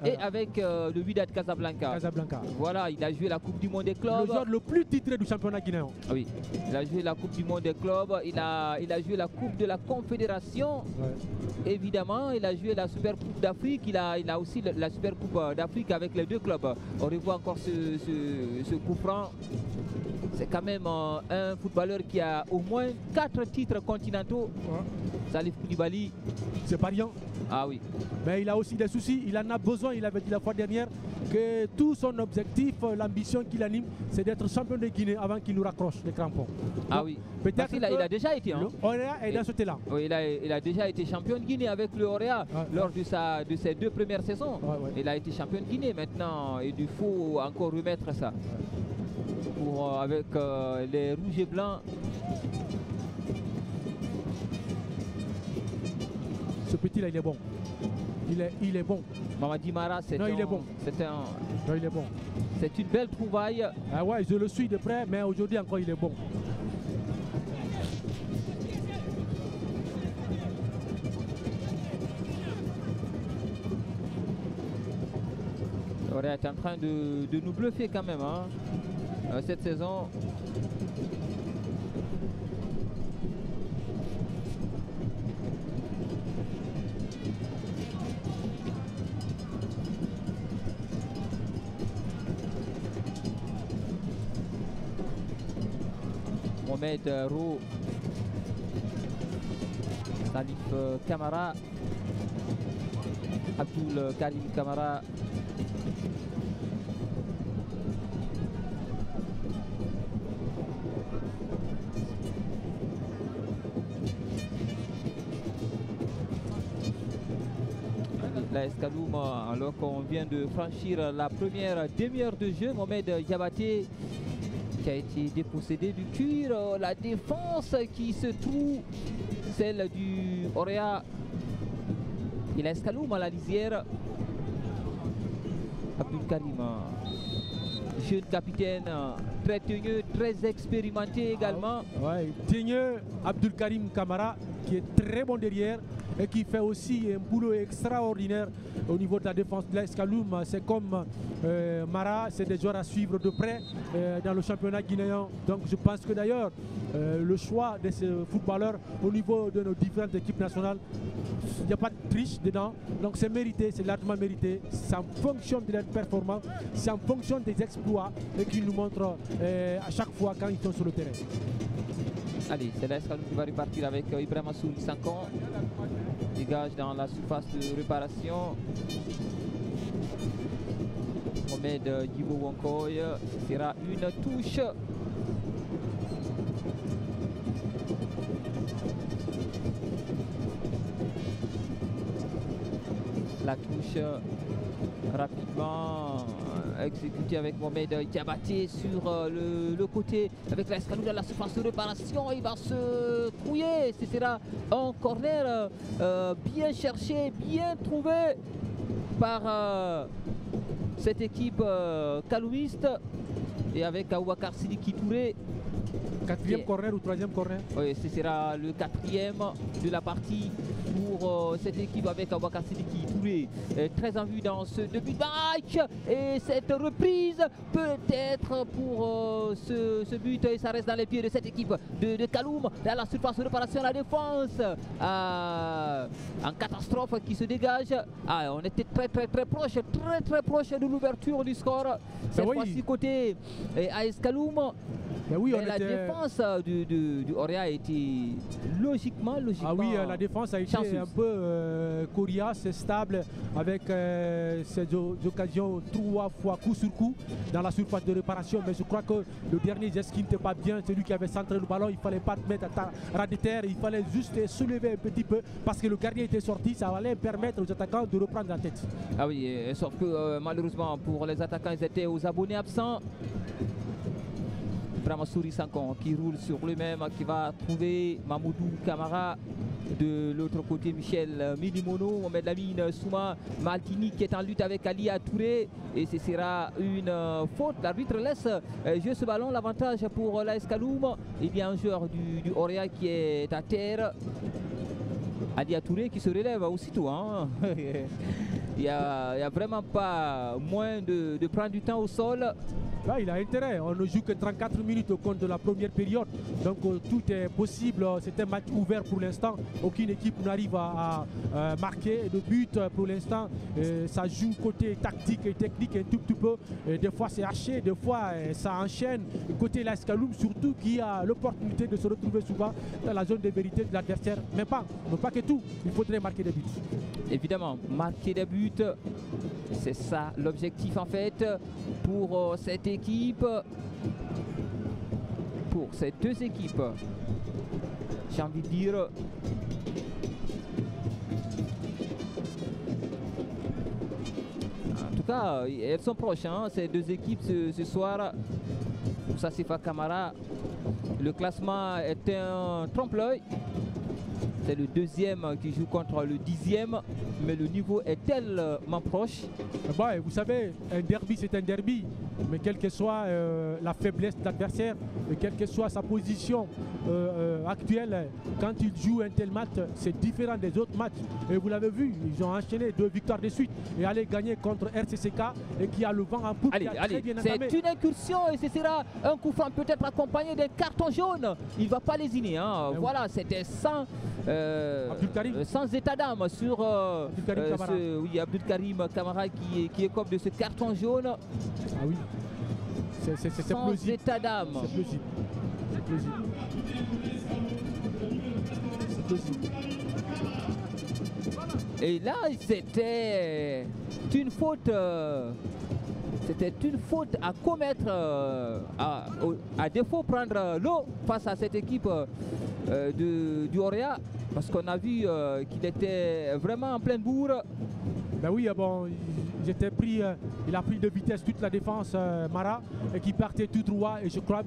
et avec le Wydad Casablanca. Voilà, il a joué la Coupe du Monde des clubs. Le joueur le plus titré du championnat guinéen. Oui, il a joué la Coupe du Monde des clubs, il a joué la Coupe de la Confédération. Ouais. Évidemment, il a joué la Super Coupe d'Afrique, il a aussi la Super Coupe d'Afrique avec les deux clubs. On revoit encore ce coup franc. C'est quand même un footballeur qui a au moins 4 titres continentaux. Ouais. Salif Koulibaly. C'est pas rien. Ah oui. Mais il a aussi des soucis, il en a besoin. Il avait dit la fois dernière que tout son objectif, l'ambition qu'il anime, c'est d'être champion de Guinée avant qu'il nous raccroche les crampons. Ah oui. Peut-être qu'il a déjà été. Le Orea est dans ce thé-là. Oui, il a déjà été champion de Guinée avec le Orea lors de ses 2 premières saisons. Il a été champion de Guinée. Maintenant, il faut encore remettre ça. Avec les rouges et blancs. Ce petit-là, il est bon. Il est bon. Mamadi Mara, c'est il est bon. Non, il est bon. C'est une belle trouvaille. Ah ouais, je le suis de près, mais aujourd'hui encore, il est bon. Orea est en train de nous bluffer quand même cette saison. Mohamed Roux, Salif Camara, Abdul Karim Camara. La Escaloum, alors qu'on vient de franchir la première demi-heure de jeu. Mohamed Diabaté qui a été dépossédé du cuir. La défense qui se trouve, celle du Orea. Et la Escaloum à la lisière. Abdul Karim, jeune capitaine, très teigneux, très expérimenté également. Ouais, teigneux, Abdul Karim Camara qui est très bon derrière et qui fait aussi un boulot extraordinaire au niveau de la défense de l'Escaloum. C'est comme Mara, c'est des joueurs à suivre de près dans le championnat guinéen. Donc je pense que d'ailleurs le choix de ces footballeurs au niveau de nos différentes équipes nationales, il n'y a pas de triche dedans. Donc c'est mérité, c'est largement mérité. C'est en fonction de leur performance, c'est en fonction des exploits et qu'ils nous montrent à chaque fois quand ils sont sur le terrain. Allez, c'est l'Escaloum qui va repartir avec Ibrahima Souli 5 ans. Dégage dans la surface de réparation. Mohamed Yibo Wonkoy, ce sera une touche. La touche rapidement exécutée avec Mohamed Diabaté sur le côté avec l'Escaloum dans la surface de réparation. Il va se trouiller. Ce sera un corner bien cherché, bien trouvé par cette équipe calouiste et avec Aouakar Sidiki Touré. Quatrième corner ou troisième corner? Oui, ce sera le 4e de la partie pour cette équipe avec Aouakar Sidiki Touré. Très en vue dans ce début de match. Et cette reprise peut-être pour ce but. Et ça reste dans les pieds de cette équipe de Kaloum. Dans la surface de réparation, la défense en catastrophe qui se dégage. Ah, on était très proche de l'ouverture du score. Cette fois-ci côté AS Kaloum. Mais oui, la défense du Orea a été logiquement. Ah oui, la défense a été chanceuse. Un peu coriace, stable, avec ces occasions 3 fois coup sur coup dans la surface de réparation. Mais je crois que le dernier geste qui n'était pas bien, celui qui avait centré le ballon, il ne fallait pas mettre à ras de terre, il fallait juste soulever un petit peu parce que le gardien était sorti, ça allait permettre aux attaquants de reprendre la tête. Ah oui, sauf que malheureusement pour les attaquants, ils étaient aux abonnés absents. Brahmasouri Sankon qui roule sur lui-même, qui va trouver Mamoudou Camara. De l'autre côté, Michel Milimono, Mohamed Lamine Souma, Maldini qui est en lutte avec Alia Touré. Et ce sera une faute. L'arbitre laisse jouer ce ballon. L'avantage pour l'AS Kaloum. Et bien un joueur du Orea qui est à terre. Alia Touré qui se relève aussitôt. il n'y a vraiment pas moins de prendre du temps au sol. Là, il a intérêt. On ne joue que 34 minutes au compte de la première période. Donc tout est possible. C'est un match ouvert pour l'instant. Aucune équipe n'arrive à marquer de but pour l'instant. Ça joue côté tactique et technique un tout petit peu. Des fois c'est haché, des fois ça enchaîne. Côté l'Escaloum surtout qui a l'opportunité de se retrouver souvent dans la zone de vérité de l'adversaire. Mais pas que tout. Il faudrait marquer des buts. Évidemment, marquer des buts. C'est ça l'objectif en fait pour cette équipe, pour ces deux équipes. J'ai envie de dire. En tout cas, elles sont proches, hein, ces deux équipes ce soir. Pour Sassifa Camara, le classement est un trompe-l'œil. C'est le deuxième qui joue contre le 10e, mais le niveau est tellement proche. Bah, vous savez, un derby c'est un derby, mais quelle que soit la faiblesse de l'adversaire, et quelle que soit sa position actuelle, quand il joue un tel match, c'est différent des autres matchs. Et vous l'avez vu, ils ont enchaîné 2 victoires de suite et aller gagner contre RCCK et qui a le vent en poupe. Allez, c'est une incursion et ce sera un coup franc peut-être accompagné d'un carton jaune. Il ne va pas lésiner. Hein. Voilà, c'était sans état d'âme sur Abdul Karim Kamara qui écope de ce carton jaune. Ah oui, c'est sans plausible. État d'âme. C'est plausible. C'est plausible. C'est plausible. Et là, c'était une faute. C'était une faute à commettre, à défaut prendre l'eau face à cette équipe du Orea, parce qu'on a vu qu'il était vraiment en pleine bourre. Ben oui, bon, il a pris de vitesse toute la défense Mara et qui partait tout droit et je crois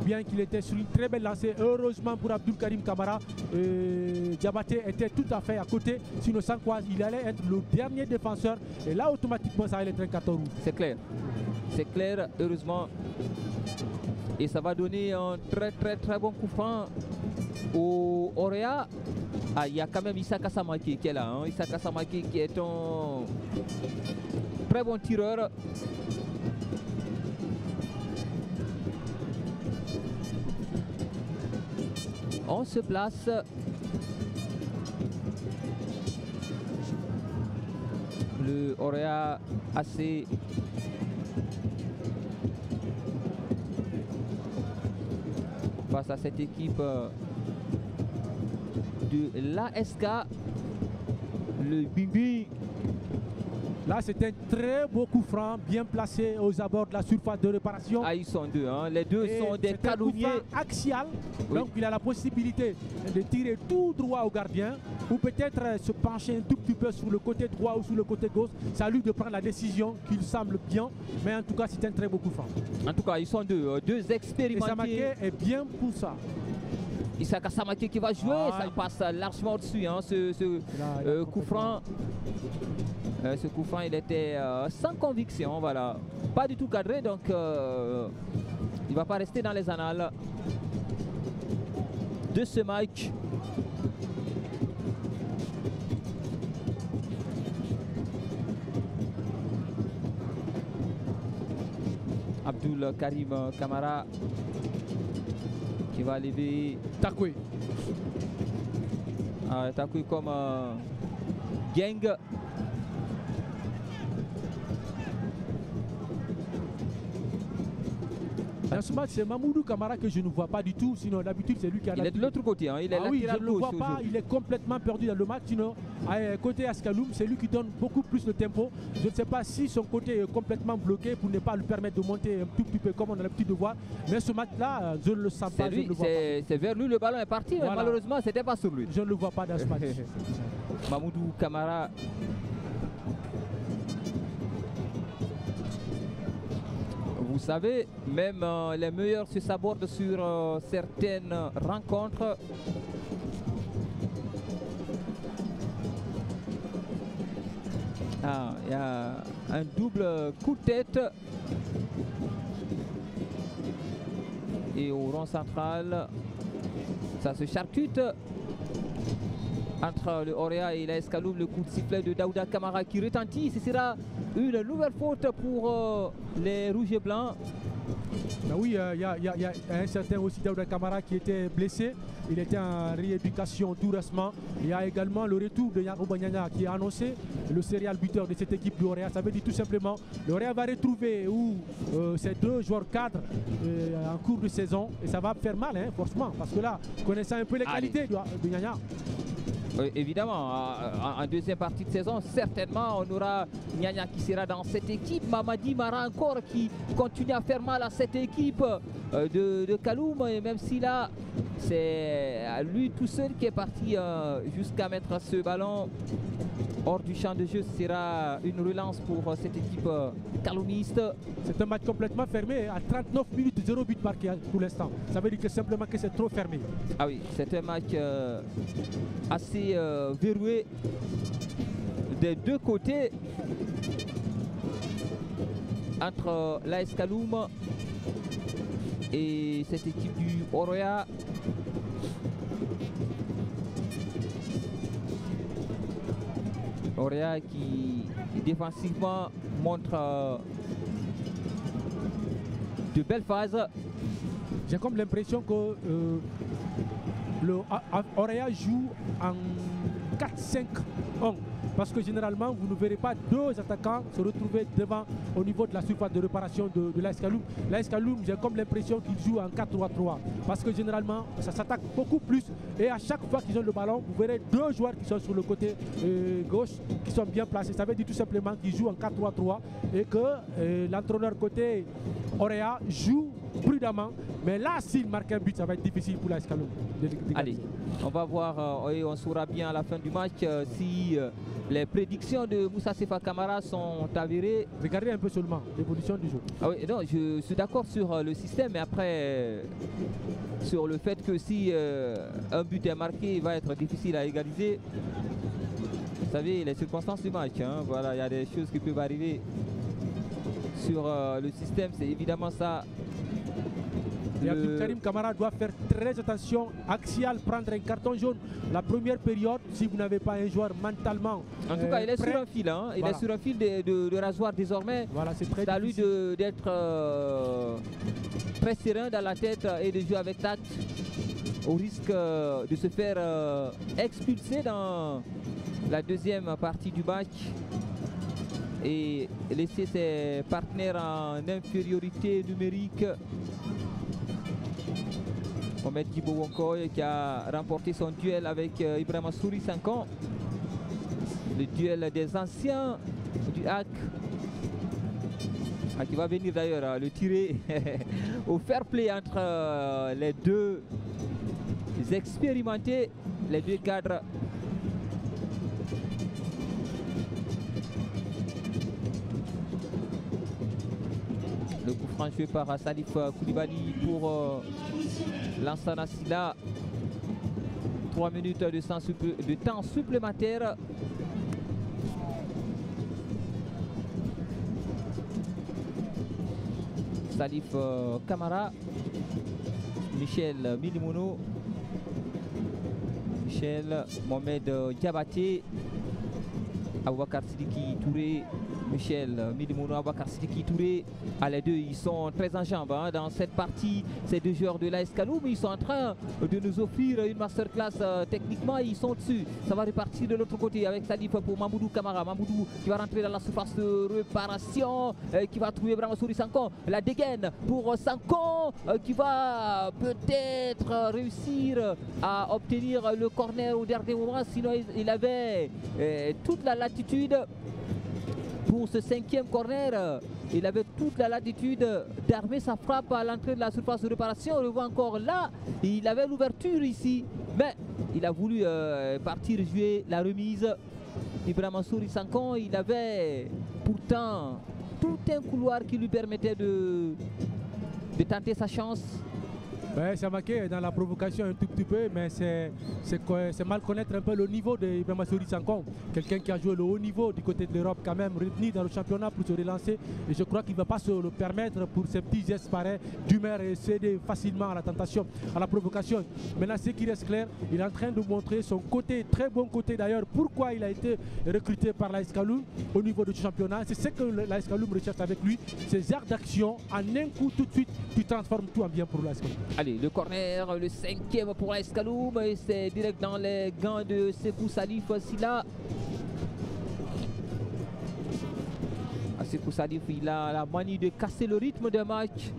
bien qu'il était sur une très belle lancée. Heureusement pour Abdul Karim Kamara, Diabaté était tout à fait à côté, sinon sans quoi il allait être le dernier défenseur et là automatiquement ça allait être un carton rouge. C'est clair, heureusement. Et ça va donner un très bon coup franc au Orea. Ah, il y a quand même Issa Kassamaki qui est là. Hein. Issa Kassamaki qui est un très bon tireur. On se place. Le Orea assez face à cette équipe de l'ASK, le Bimbi. Là, c'est un très beau coup franc, bien placé aux abords de la surface de réparation. Ah, ils sont deux, hein. Les deux sont des canonniers. Axial, oui. Donc il a la possibilité de tirer tout droit au gardien ou peut-être se pencher un tout petit peu sur le côté droit ou sur le côté gauche. C'est à lui de prendre la décision qu'il semble bien, mais en tout cas, c'est un très beau coup franc. En tout cas, ils sont deux expérimentés. Et Samaké est bien pour ça. Issa Kassamaki qui va jouer, ça passe largement au-dessus, hein, ce coup franc. Ce coup franc, il était sans conviction, voilà. Pas du tout cadré, donc il ne va pas rester dans les annales de ce match. Abdul Karim Kamara qui va lever Takwe. Takwe comme gang. Dans ce match, c'est Mamoudou Kamara que je ne vois pas du tout. Sinon, d'habitude, c'est lui qui a Il est de l'autre côté. Hein. Il est oui, je ne le vois pas. Il est complètement perdu dans le match. Sinon, côté Askaloum, c'est lui qui donne beaucoup plus de tempo. Je ne sais pas si son côté est complètement bloqué pour ne pas lui permettre de monter un tout petit peu comme on a l'habitude de voir. Mais ce match-là, je ne le sens pas. C'est vers lui le ballon est parti. Voilà. Malheureusement, ce n'était pas sur lui. Je ne le vois pas dans ce match. Mamoudou Kamara. Vous savez, même les meilleurs se sabordent sur certaines rencontres. Il y a un double coup de tête. Et au rond central, ça se charcute entre le Auréa et l'AS Kaloum. Le coup de sifflet de Daouda Kamara qui retentit. Ce sera une nouvelle faute pour les Rouges et Blancs. Ben oui, il y a un certain aussi Daouda Kamara qui était blessé. Il était en rééducation tout récemment. Il y a également le retour de Yarouba Nyanya qui est annoncé, le serial buteur de cette équipe du Auréa. Ça veut dire tout simplement l'Auréa va retrouver ces deux joueurs cadres en cours de saison. Et ça va faire mal, hein, forcément, parce que là, connaissant un peu les qualités de Nyanya. Évidemment, en deuxième partie de saison, certainement, on aura Nyanya qui sera dans cette équipe. Mamadi Mara encore qui continue à faire mal à cette équipe de Kaloum. Et même si là, c'est lui tout seul qui est parti jusqu'à mettre ce ballon hors du champ de jeu. Ce sera une relance pour cette équipe kaloumiste. C'est un match complètement fermé. À 39 minutes, 0 but marqué pour l'instant. Ça veut dire que simplement que c'est trop fermé. Ah oui, c'est un match assez verrouillé des deux côtés entre l'AS Kaloum et cette équipe du Auréa. Auréa qui défensivement montre de belles phases. J'ai comme l'impression que le Auréa joue en 4-5-1 parce que généralement vous ne verrez pas deux attaquants se retrouver devant au niveau de la surface de réparation de l'AS Kaloum. L'AS Kaloum, j'ai comme l'impression qu'ils jouent en 4-3-3 parce que généralement ça s'attaque beaucoup plus et à chaque fois qu'ils ont le ballon, vous verrez deux joueurs qui sont sur le côté gauche qui sont bien placés. Ça veut dire tout simplement qu'ils jouent en 4-3-3 et que l'entraîneur côté Auréa joue prudemment, mais là s'il marque un but ça va être difficile pour l'AS Kaloum. Allez, on va voir et on saura bien à la fin du match si les prédictions de Moussa Sefa Kamara sont avérées. Regardez un peu seulement l'évolution du jeu. Ah oui, non, je suis d'accord sur le système, mais après sur le fait que si un but est marqué, il va être difficile à égaliser. Vous savez, les circonstances du match, hein, voilà, il y a des choses qui peuvent arriver sur le système, c'est évidemment ça. Et Abdelkarim Kamara doit faire très attention, axial, prendre un carton jaune la première période si vous n'avez pas un joueur mentalement. En tout cas, il est prêt. sur un fil, hein. Il est sur un fil de rasoir désormais. Voilà, c'est très à lui d'être très serein dans la tête et de jouer avec tact au risque de se faire expulser dans la deuxième partie du match et laisser ses partenaires en infériorité numérique. Mohamed Gibo Wonkoy qui a remporté son duel avec Ibrahima Souri 5 ans. Le duel des anciens du HAC. Qui va venir d'ailleurs le tirer au fair play entre les deux expérimentés, les deux cadres. Le coup franc joué par Salif Koulibaly pour Lansana Silla. 3 minutes de temps supplémentaire. Salif Kamara, Michel Milimono, Michel Mohamed Diabaté, Aboubakar Sidiki Touré, Michel Milimono, Aboubakar Sidiki Touré. Les deux, ils sont très en jambes hein, dans cette partie. Ces deux joueurs de l'AS Kaloum, ils sont en train de nous offrir une masterclass. Techniquement, ils sont dessus. Ça va repartir de l'autre côté avec Salif pour Mamoudou Kamara. Mamoudou qui va rentrer dans la surface de réparation, qui va trouver Brahma Souri Sankon. La dégaine pour Sankon qui va peut-être réussir à obtenir le corner au dernier moment. Sinon, il avait toute la latitude. Pour ce 5e corner, il avait toute la latitude d'armer sa frappe à l'entrée de la surface de réparation. On le voit encore là, il avait l'ouverture ici, mais il a voulu partir jouer la remise. Ibrahima Souri Sankon, il avait pourtant tout un couloir qui lui permettait de tenter sa chance. Ouais, Samaké est dans la provocation un tout petit peu, mais c'est mal connaître un peu le niveau de Ibrahima Sori Sankom. Quelqu'un qui a joué le haut niveau du côté de l'Europe, quand même, revenu dans le championnat pour se relancer. Et je crois qu'il ne va pas se le permettre pour ces petits gestes pareils d'humeur et céder facilement à la tentation, à la provocation. Maintenant, ce qui reste clair, il est en train de montrer son côté, très bon côté d'ailleurs, pourquoi il a été recruté par l'AS Kaloum au niveau du championnat. C'est ce que l'AS Kaloum recherche avec lui, ces arts d'action. En un coup, tout de suite, tu transformes tout en bien pour l'AS Kaloum. Allez, le corner, le 5e pour l'AS Kaloum, et c'est direct dans les gants de Sekou Salif Silla. Sekou Salif, il a la manie de casser le rythme de match.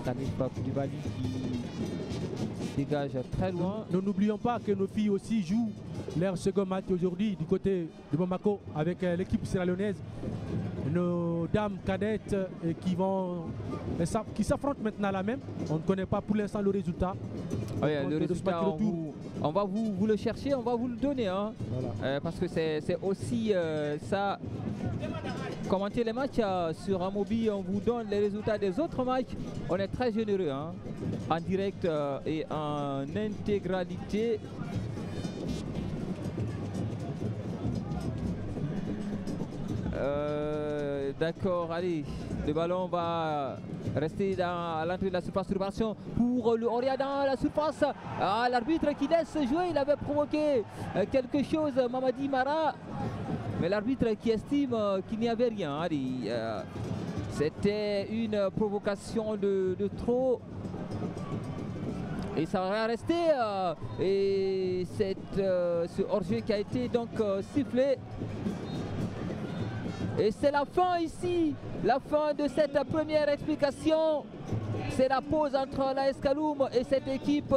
Salif Koulibaly qui dégage très loin. Nous n'oublions pas que nos filles aussi jouent leur second match aujourd'hui du côté de Bamako avec l'équipe sierra-léonaise. Nos dames cadettes qui s'affrontent maintenant la même. On ne connaît pas pour l'instant le résultat. Oui, le résultat, on va vous le chercher, on va vous le donner. Hein. Voilà. Parce que c'est aussi ça. Commenter les matchs sur Amobi, on vous donne les résultats des autres matchs. On est très généreux hein, en direct et en intégralité. D'accord, allez, le ballon va rester à l'entrée de la surface de réparation pour le Oria dans la surface. Ah, l'arbitre qui laisse jouer, il avait provoqué quelque chose, Mamadi Mara, mais l'arbitre qui estime qu'il n'y avait rien. Allez, c'était une provocation de trop. Et ça va rester. Et ce hors-jeu qui a été donc sifflé. Et c'est la fin ici, la fin de cette première explication. C'est la pause entre l'AS Kaloum et cette équipe